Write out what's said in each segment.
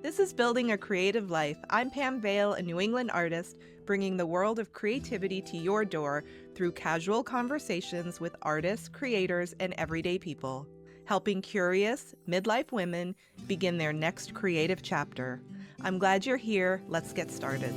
This is Building a Creative Life. I'm Pam Vale, a New England artist, bringing the world of creativity to your door through casual conversations with artists, creators, and everyday people, helping curious, midlife women begin their next creative chapter. I'm glad you're here. Let's get started.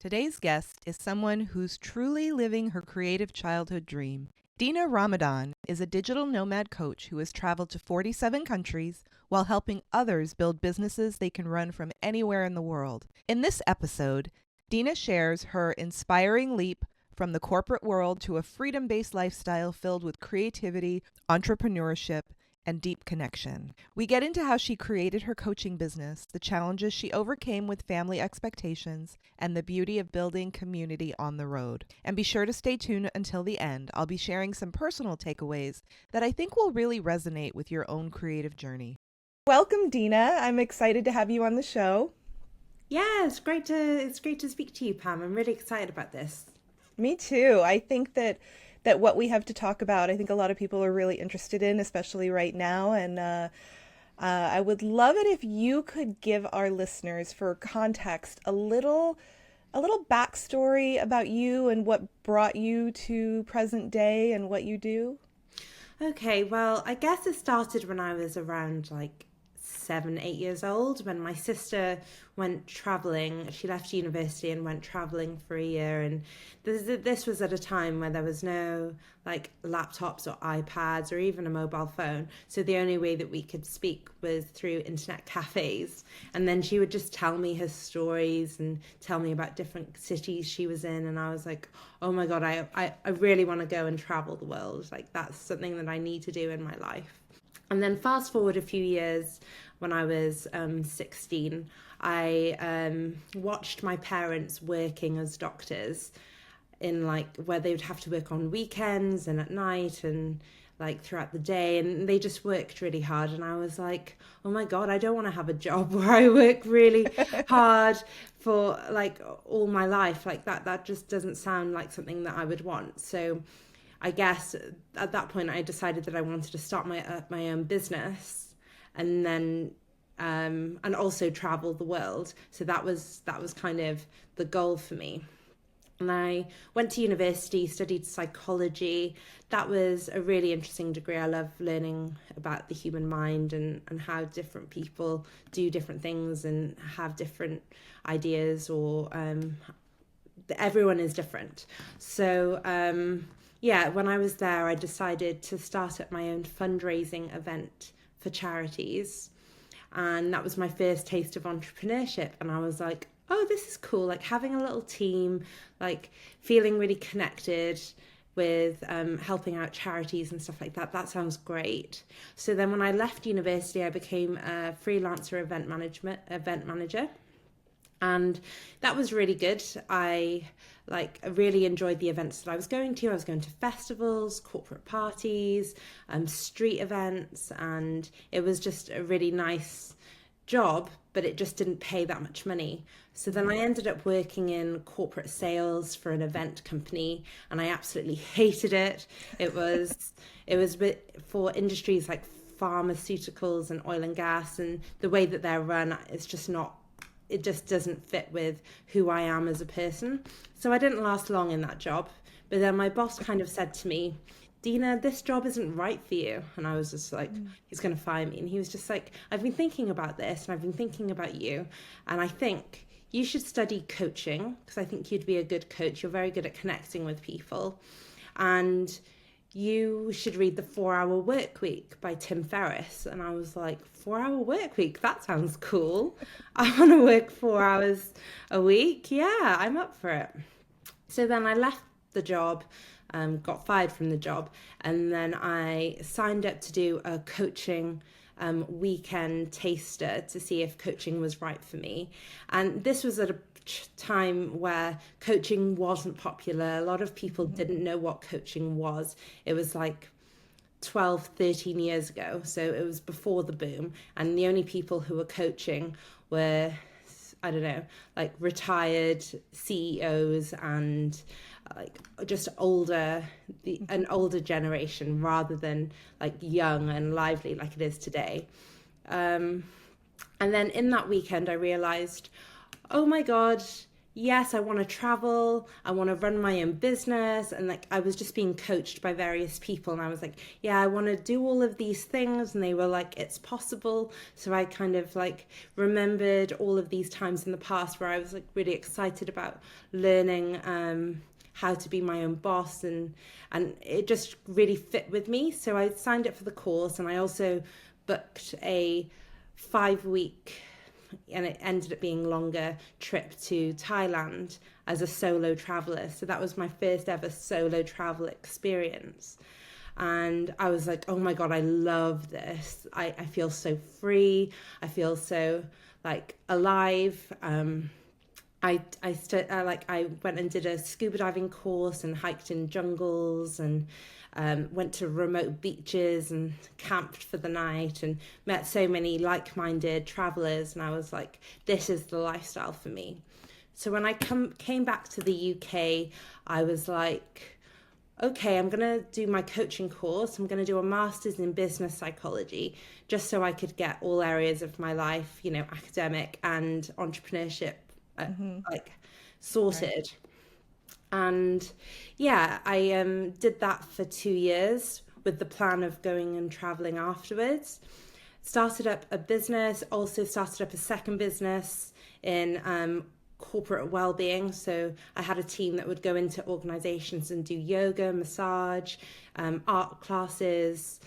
Today's guest is someone who's truly living her creative childhood dream. Dina Ramadan is a digital nomad coach who has traveled to 47 countries while helping others build businesses they can run from anywhere in the world. In this episode, Dina shares her inspiring leap from the corporate world to a freedom-based lifestyle filled with creativity, entrepreneurship, and deep connection. We get into how she created her coaching business, the challenges she overcame with family expectations, and the beauty of building community on the road. And be sure to stay tuned until the end. I'll be sharing some personal takeaways that I think will really resonate with your own creative journey. Welcome, Dina. I'm excited to have you on the show. Yeah, it's great to speak to you, Pam. I'm really excited about this. Me too. I think that what we have to talk about, I think a lot of people are really interested in, especially right now. And I would love it if you could give our listeners, for context, a little backstory about you and what brought you to present day and what you do. Okay, well, I guess it started when I was around 7, 8 years old, when my sister went traveling. She left university and went traveling for a year, and this was at a time where there was no laptops or iPads or even a mobile phone, so the only way that we could speak was through internet cafes. And then she would just tell me her stories and tell me about different cities she was in, and I was like, oh my god, I really want to go and travel the world. That's something that I need to do in my life. And then fast forward a few years, when I was 16, I watched my parents working as doctors in where they would have to work on weekends and at night and throughout the day, and they just worked really hard. And I was like, oh my god, I don't want to have a job where I work really hard for all my life. That just doesn't sound like something that I would want. So I guess at that point I decided that I wanted to start my own business, and then and also travel the world. So that was kind of the goal for me. And I went to university, studied psychology. That was a really interesting degree. I love learning about the human mind and how different people do different things and have different ideas, or everyone is different. So when I was there, I decided to start up my own fundraising event for charities. And that was my first taste of entrepreneurship. And I was like, oh, this is cool. Having a little team, feeling really connected with helping out charities and stuff like that. That sounds great. So then when I left university, I became a freelancer event manager. And that was really good. I really enjoyed the events that I was going to. I was going to festivals, corporate parties, street events, and it was just a really nice job, but it just didn't pay that much money. So then I ended up working in corporate sales for an event company, and I absolutely hated it. It was for industries like pharmaceuticals and oil and gas, and the way that they're run is just not, it just doesn't fit with who I am as a person. So I didn't last long in that job. But then my boss kind of said to me, Dina, this job isn't right for you. And I was just like, he's going to fire me. And he was just like, I've been thinking about this and I've been thinking about you. And I think you should study coaching, because I think you'd be a good coach. You're very good at connecting with people. And you should read The 4-Hour Work Week by Tim Ferriss. And I was like, 4-hour work week? That sounds cool. I want to work 4 hours a week. Yeah, I'm up for it. So then I left the job, got fired from the job, and then I signed up to do a coaching weekend taster to see if coaching was right for me. And this was at a time where coaching wasn't popular. A lot of people didn't know what coaching was. It was 12, 13 years ago. So it was before the boom. And the only people who were coaching were, I don't know, retired CEOs and like just older, an older generation rather than like young and lively like it is today. And then in that weekend, I realized, oh my God, yes, I want to travel. I want to run my own business. And like, I was just being coached by various people. And I was like, yeah, I want to do all of these things. And they were like, it's possible. So I kind of like remembered all of these times in the past where I was like really excited about learning, how to be my own boss, and it just really fit with me. So I signed up for the course, and I also booked a 5 week, and it ended up being longer, trip to Thailand as a solo traveler. So that was my first ever solo travel experience. And I was like, oh my God, I love this. I feel so free. I feel so like alive. I went and did a scuba diving course and hiked in jungles and went to remote beaches and camped for the night and met so many like-minded travelers, and I was like, this is the lifestyle for me. So when I came back to the UK, I was like, okay, I'm going to do my coaching course. I'm going to do a master's in business psychology just so I could get all areas of my life, you know, academic and entrepreneurship, like sorted. Right. And yeah, I did that for 2 years with the plan of going and traveling afterwards. Started up a business, also started up a second business in corporate well-being. So I had a team that would go into organizations and do yoga, massage, art classes,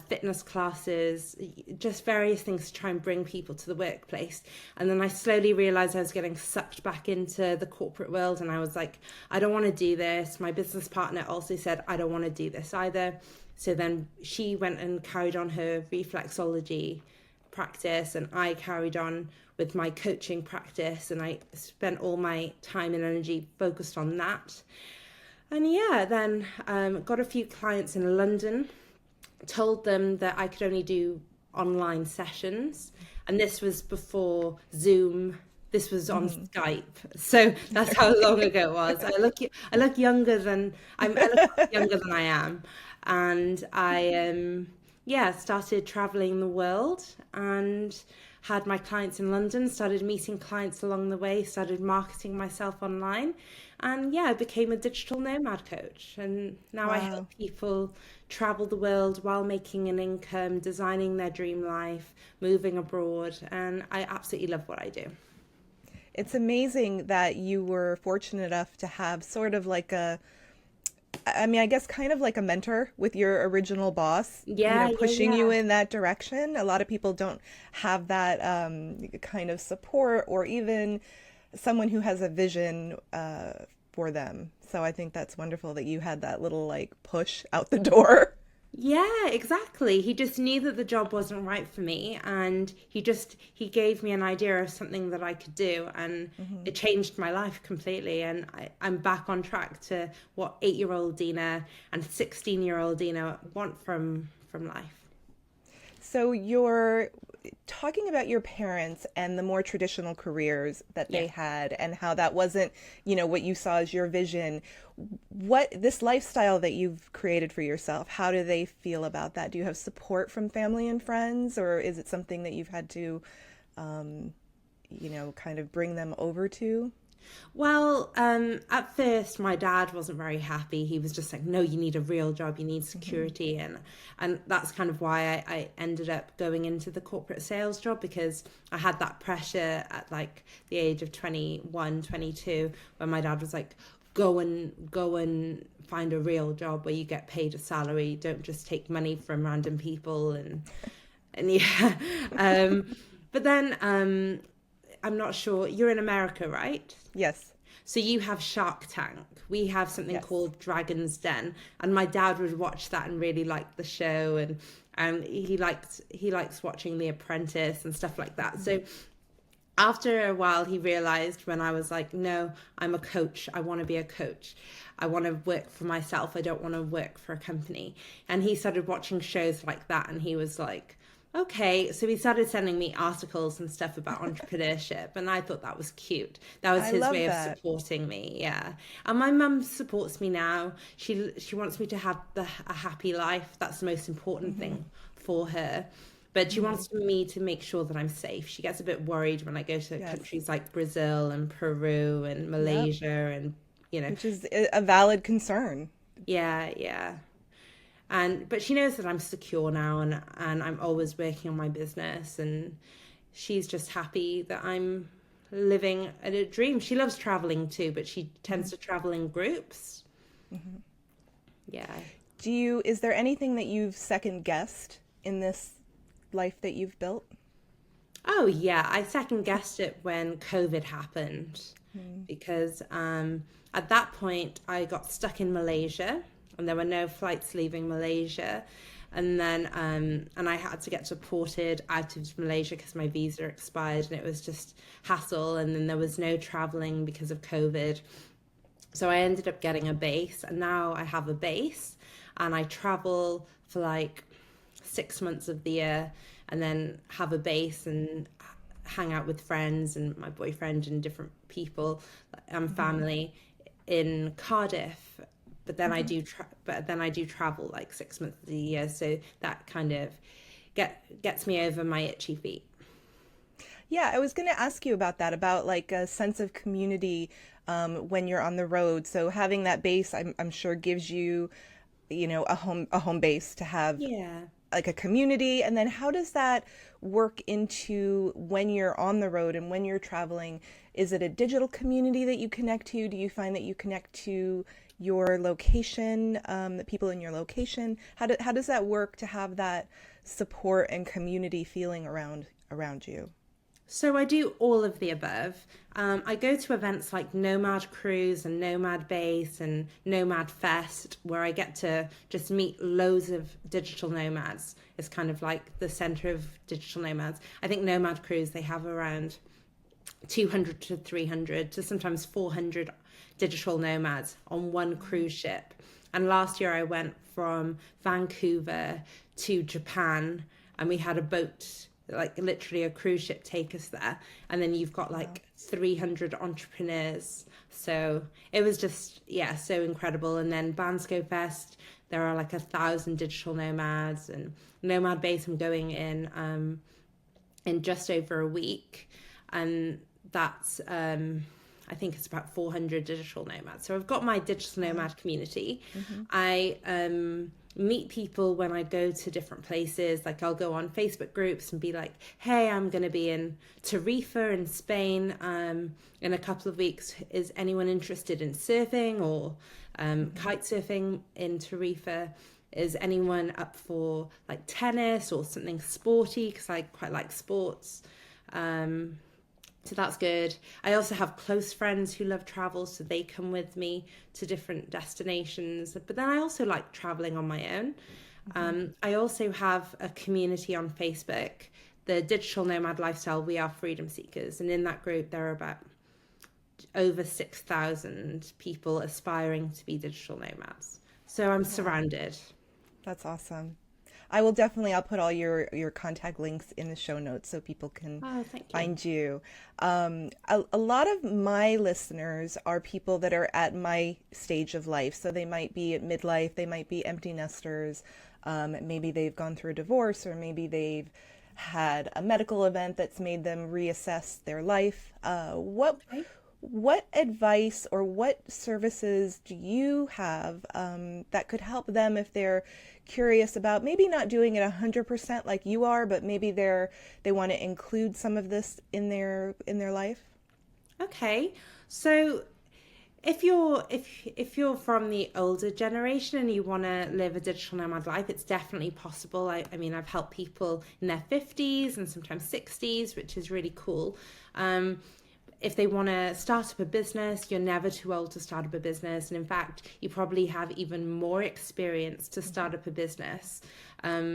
fitness classes, just various things to try and bring people to the workplace. And then I slowly realized I was getting sucked back into the corporate world, and I was like, I don't want to do this. My business partner also said, I don't want to do this either. So then she went and carried on her reflexology practice, and I carried on with my coaching practice, and I spent all my time and energy focused on that. And yeah, then got a few clients in London, told them that I could only do online sessions. And this was before Zoom. This was on Skype. So that's how long ago it was. I look younger than I look younger than I am. And I yeah, started traveling the world and had my clients in London, started meeting clients along the way, started marketing myself online. And yeah, I became a digital nomad coach. And now I help Wow. people travel the world while making an income, designing their dream life, moving abroad. And I absolutely love what I do. It's amazing that you were fortunate enough to have sort of like a, I mean, I guess kind of like a mentor with your original boss, Yeah, yeah, pushing you yeah. in that direction. A lot of people don't have that kind of support or even someone who has a vision for them. So I think that's wonderful that you had that little like push out the door. Yeah, exactly. He just knew that the job wasn't right for me, and he gave me an idea of something that I could do, and it changed my life completely. And I'm back on track to what 8-year-old Dina and 16-year-old Dina want from life. So you're talking about your parents and the more traditional careers that Yeah. they had and how that wasn't, what you saw as your vision. What this lifestyle that you've created for yourself, how do they feel about that? Do you have support from family and friends, or is it something that you've had to, kind of bring them over to? Well, at first, my dad wasn't very happy. He was just like, "No, you need a real job. You need Hmm. security," and that's kind of why I ended up going into the corporate sales job, because I had that pressure at like the age of 21, 22, when my dad was like, go and find a real job where you get paid a salary. Don't just take money from random people and yeah." Um, but then I'm not sure. You're in America, right? Yes. So you have Shark Tank. We have something Yes. called Dragon's Den, and my dad would watch that and really like the show, and he likes watching The Apprentice and stuff like that. So after a while, he realized when I was like, no, I'm a coach. I want to be a coach. I want to work for myself. I don't want to work for a company. And he started watching shows like that, and he was like, Okay, so he started sending me articles and stuff about entrepreneurship, and I thought that was cute. That was I his love way of that. supporting me, yeah. And my mum supports me now. She wants me to have a happy life. That's the most important Hmm. thing for her. But she Hmm. wants me to make sure that I'm safe. She gets a bit worried when I go to Yes. countries like Brazil and Peru and Yep. Malaysia and you know, Which is a valid concern. yeah, yeah. And but she knows that I'm secure now and I'm always working on my business and she's just happy that I'm living a dream. She loves traveling too, but she tends Hmm. to travel in groups. Hmm. Yeah. Is there anything that you've second guessed in this life that you've built? Oh yeah, I second guessed it when COVID happened Mm. because at that point I got stuck in Malaysia and there were no flights leaving Malaysia. And I had to get deported out of Malaysia because my visa expired and it was just hassle. And then there was no traveling because of COVID. So I ended up getting a base, and now I have a base, and I travel for like 6 months of the year, and then have a base and hang out with friends and my boyfriend and different people and Hmm. family in Cardiff. Hmm. But then I do travel like 6 months of the year, so that kind of gets me over my itchy feet. Yeah, I was going to ask you about that, about like a sense of community when you're on the road. So having that base, I'm sure gives you, a home base to have Yeah. like a community. And then how does that work into when you're on the road and when you're traveling? Is it a digital community that you connect to? Do you find that you connect to your location, the people in your location? How does that work to have that support and community feeling around you? So I do all of the above. I go to events like Nomad Cruise and Nomad Base and Nomad Fest, where I get to just meet loads of digital nomads. It's kind of like the center of digital nomads. I think Nomad Cruise, they have around 200 to 300 to sometimes 400 digital nomads on one cruise ship. And last year I went from Vancouver to Japan and we had a boat, like literally a cruise ship, take us there. And then you've got Wow. like 300 entrepreneurs. So it was just, yeah, so incredible. And then Bansko Fest, there are like 1,000 digital nomads and Nomad Base. I'm going in just over a week, and that's I think it's about 400 digital nomads. So I've got my digital Wow. nomad community. Hmm. I meet people when I go to different places. Like I'll go on Facebook groups and be like, "Hey, I'm going to be in Tarifa in Spain in a couple of weeks. Is anyone interested in surfing or Hmm. kite surfing in Tarifa?" Is anyone up for like tennis or something sporty? Because I quite like sports. Um, so that's good. I also have close friends who love travel, so they come with me to different destinations. But then I also like traveling on my own. Hmm. I also have a community on Facebook, the Digital Nomad Lifestyle. We are freedom seekers, and in that group there are about over 6,000 people aspiring to be digital nomads. So I'm Wow. surrounded. That's awesome. I'll put all your contact links in the show notes so people can Oh, thank you. find you. A lot of my listeners are people that are at my stage of life. So they might be at midlife, they might be empty nesters, maybe they've gone through a divorce, or maybe they've had a medical event that's made them reassess their life. Okay. What advice or what services do you have that could help them if they're curious about maybe not doing it 100% like you are, but maybe they want to include some of this in their life? Okay. So if you're from the older generation and you want to live a digital nomad life, it's definitely possible. I mean, I've helped people in their 50s and sometimes 60s, which is really cool. Um, if they want to start up a business, you're never too old to start up a business. And in fact, you probably have even more experience to start up a business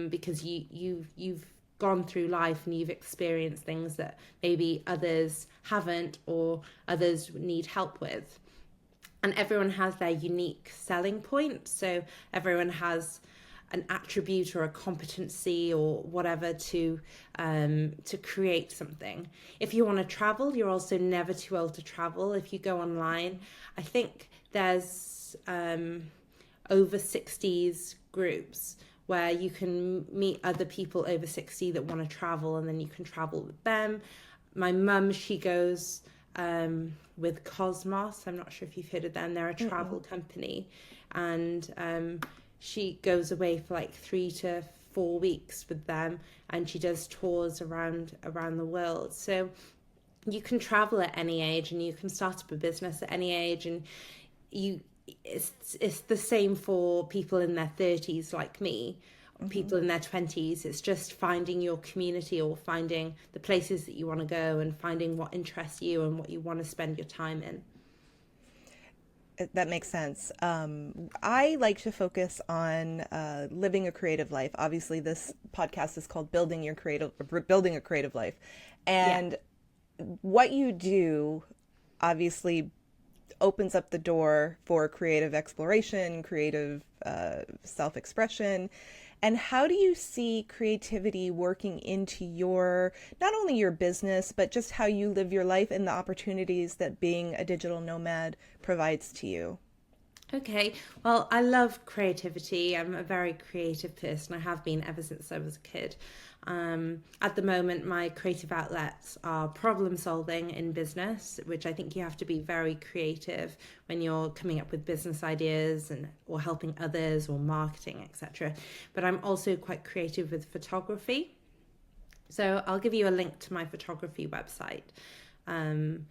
because you've gone through life and you've experienced things that maybe others haven't or others need help with. And everyone has their unique selling point. So everyone has an attribute or a competency or whatever to create something. If you want to travel, you're also never too old to travel. If you go online, I think there's over 60s groups where you can meet other people over 60 that want to travel, and then you can travel with them. My mum, she goes with Cosmos. I'm not sure if you've heard of them. They're a travel company, and she goes away for like 3 to 4 weeks with them, and she does tours around the world. So you can travel at any age, and you can start up a business at any age, and you it's the same for people in their 30s like me, people in their 20s. It's just finding your community or finding the places that you want to go and finding what interests you and what you want to spend your time in. That makes sense. I like to focus on living a creative life. Obviously, this podcast is called Building a Creative Life. And what you do obviously opens up the door for creative exploration, creative self-expression. And how do you see creativity working into not only your business, but just how you live your life and the opportunities that being a digital nomad provides to you? Okay, well, I love creativity. I'm a very creative person. I have been ever since I was a kid. At the moment, my creative outlets are problem solving in business, which I think you have to be very creative when you're coming up with business ideas or helping others or marketing, etc. But I'm also quite creative with photography. So I'll give you a link to my photography website. And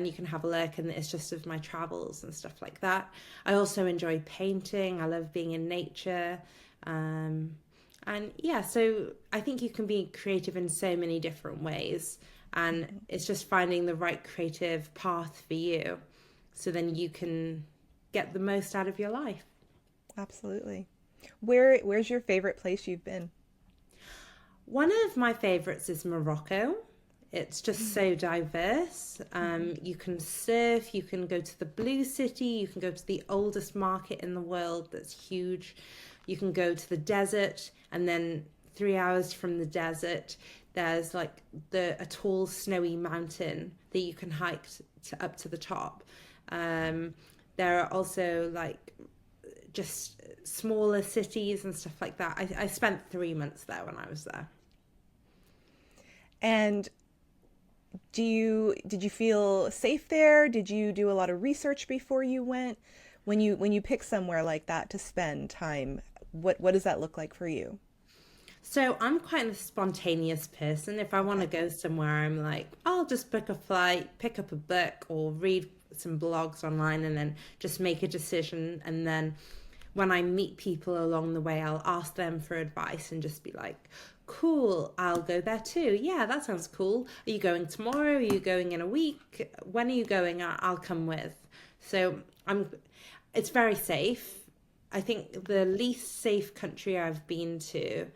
you can have a look, and it's just of my travels and stuff like that. I also enjoy painting. I love being in nature. So I think you can be creative in so many different ways, and it's just finding the right creative path for you, so then you can get the most out of your life. Absolutely. Where's your favorite place you've been? One of my favorites is Morocco. It's just so diverse. You can surf, you can go to the Blue City, you can go to the oldest market in the world that's huge. You can go to the desert, and then 3 hours from the desert, there's like a tall snowy mountain that you can hike up to the top. There are also like just smaller cities and stuff like that. I spent 3 months there when I was there. And did you feel safe there? Did you do a lot of research before you went? When you pick somewhere like that to spend time, what does that look like for you? So I'm quite a spontaneous person. If I want to go somewhere, I'm like, I'll just book a flight, pick up a book, or read some blogs online, and then just make a decision. And then when I meet people along the way, I'll ask them for advice and just be like, cool, I'll go there too. Yeah, that sounds cool. Are you going tomorrow? Are you going in a week? When are you going? I'll come with. So it's very safe. I think the least safe country I've been to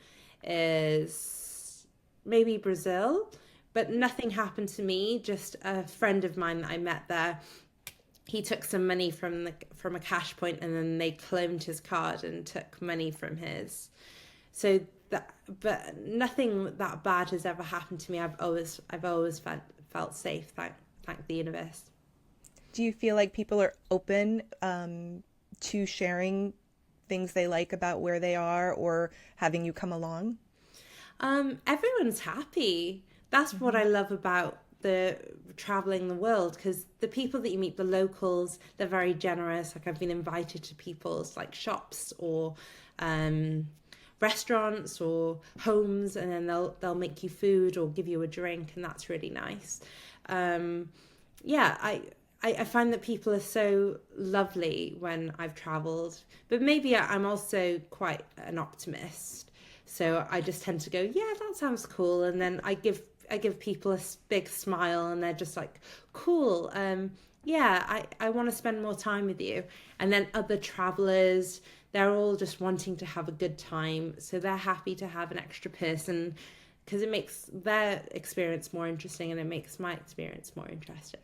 is maybe Brazil, but nothing happened to me. Just a friend of mine that I met there, he took some money from a cash point, and then they cloned his card and took money from his. But nothing that bad has ever happened to me. I've always felt safe. Thank the universe. Do you feel like people are open to sharing things they like about where they are, or having you come along? Everyone's happy. That's what I love about the traveling the world, because the people that you meet, the locals, they're very generous. Like I've been invited to people's like shops or restaurants or homes, and then they'll make you food or give you a drink, and that's really nice. I find that people are so lovely when I've traveled, but maybe I'm also quite an optimist. So I just tend to go, yeah, that sounds cool. And then I give people a big smile, and they're just like, cool. I want to spend more time with you. And then other travelers, they're all just wanting to have a good time. So they're happy to have an extra person, because it makes their experience more interesting, and it makes my experience more interesting.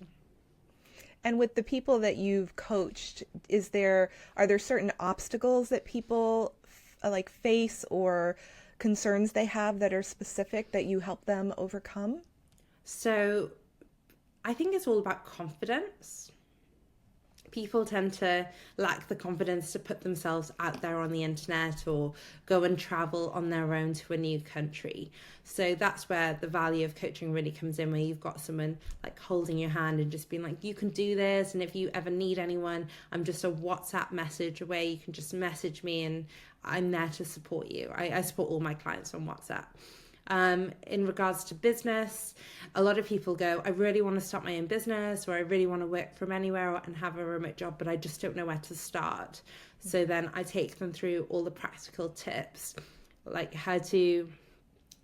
And with the people that you've coached, are there certain obstacles that people like face or concerns they have that are specific that you help them overcome? So I think it's all about confidence. People tend to lack the confidence to put themselves out there on the internet or go and travel on their own to a new country. So that's where the value of coaching really comes in, where you've got someone like holding your hand and just being like, you can do this. And if you ever need anyone, I'm just a WhatsApp message away. You can just message me and I'm there to support you. I support all my clients on WhatsApp. In regards to business, a lot of people go, I really want to start my own business, or I really want to work from anywhere and have a remote job, but I just don't know where to start. So then I take them through all the practical tips, like how to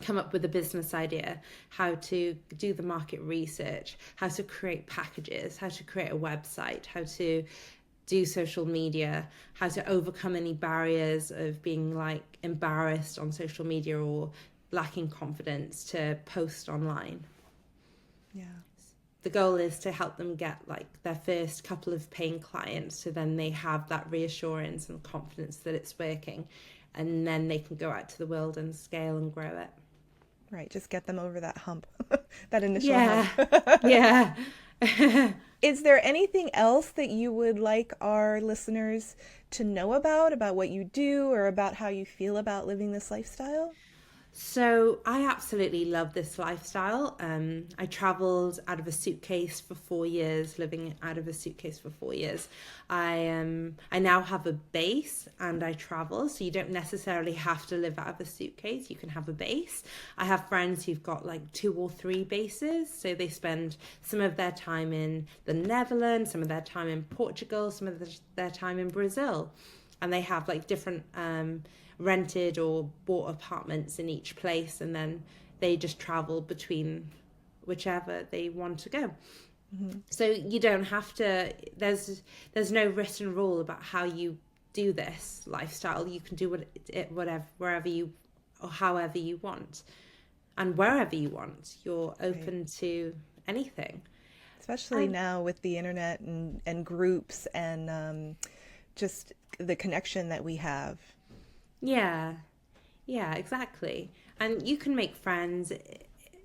come up with a business idea, how to do the market research, how to create packages, how to create a website, how to do social media, how to overcome any barriers of being like embarrassed on social media or lacking confidence to post online. Yeah. The goal is to help them get like their first couple of paying clients, so then they have that reassurance and confidence that it's working, and then they can go out to the world and scale and grow it. Right, just get them over that hump, that initial Yeah, hump. yeah. Is there anything else that you would like our listeners to know about what you do, or about how you feel about living this lifestyle? So I absolutely love this lifestyle. I traveled out of a suitcase for 4 years, living out of a suitcase for 4 years. I now have a base and I travel, so you don't necessarily have to live out of a suitcase. You can have a base. I have friends who've got like 2 or 3 bases, so they spend some of their time in the Netherlands, some of their time in Portugal, some of their time in Brazil, and they have like different rented or bought apartments in each place, and then they just travel between whichever they want to go. Mm-hmm. So you don't have to, there's no written rule about how you do this lifestyle. You can do whatever, wherever you or however you want, and wherever you want. You're open right to anything, especially now with the internet and groups and just the connection that we have. Yeah, exactly. And you can make friends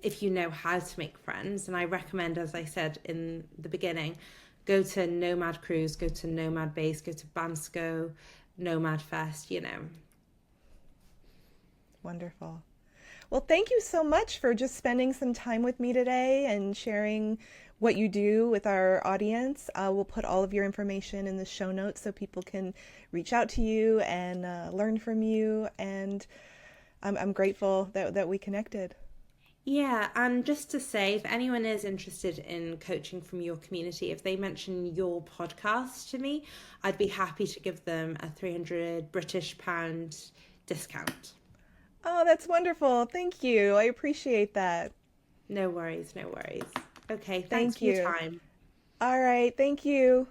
if you know how to make friends. And I recommend, as I said in the beginning, go to Nomad Cruise, go to Nomad Base, go to Bansko, Nomad Fest, Wonderful. Well, thank you so much for just spending some time with me today and sharing what you do with our audience. We'll put all of your information in the show notes so people can reach out to you and learn from you. And I'm grateful that we connected. Yeah, and just to say, if anyone is interested in coaching from your community, if they mention your podcast to me, I'd be happy to give them a £300 discount. Oh, that's wonderful. Thank you. I appreciate that. No worries. Okay, thanks for your time. All right, thank you.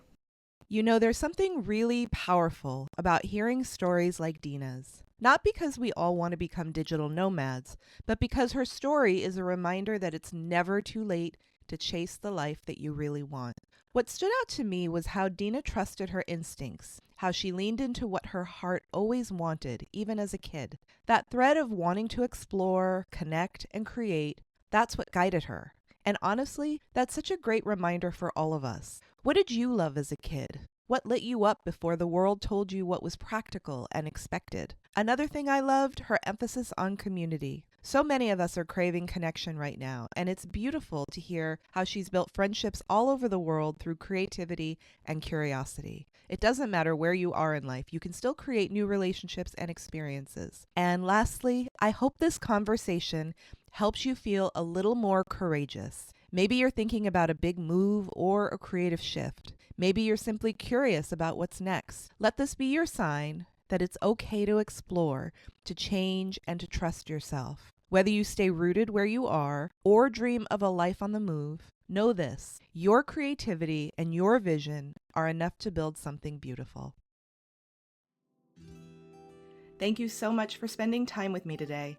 You know, there's something really powerful about hearing stories like Dina's. Not because we all want to become digital nomads, but because her story is a reminder that it's never too late to chase the life that you really want. What stood out to me was how Dina trusted her instincts, how she leaned into what her heart always wanted, even as a kid. That thread of wanting to explore, connect, and create, that's what guided her. And honestly, that's such a great reminder for all of us. What did you love as a kid? What lit you up before the world told you what was practical and expected? Another thing I loved, her emphasis on community. So many of us are craving connection right now, and it's beautiful to hear how she's built friendships all over the world through creativity and curiosity. It doesn't matter where you are in life, you can still create new relationships and experiences. And lastly, I hope this conversation helps you feel a little more courageous. Maybe you're thinking about a big move or a creative shift. Maybe you're simply curious about what's next. Let this be your sign that it's okay to explore, to change, and to trust yourself. Whether you stay rooted where you are or dream of a life on the move, know this: your creativity and your vision are enough to build something beautiful. Thank you so much for spending time with me today.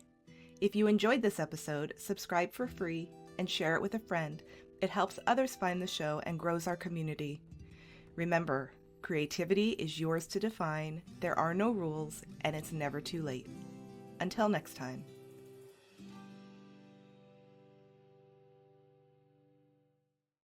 If you enjoyed this episode, subscribe for free and share it with a friend. It helps others find the show and grows our community. Remember, Creativity is yours to define, there are no rules, and it's never too late. Until next time.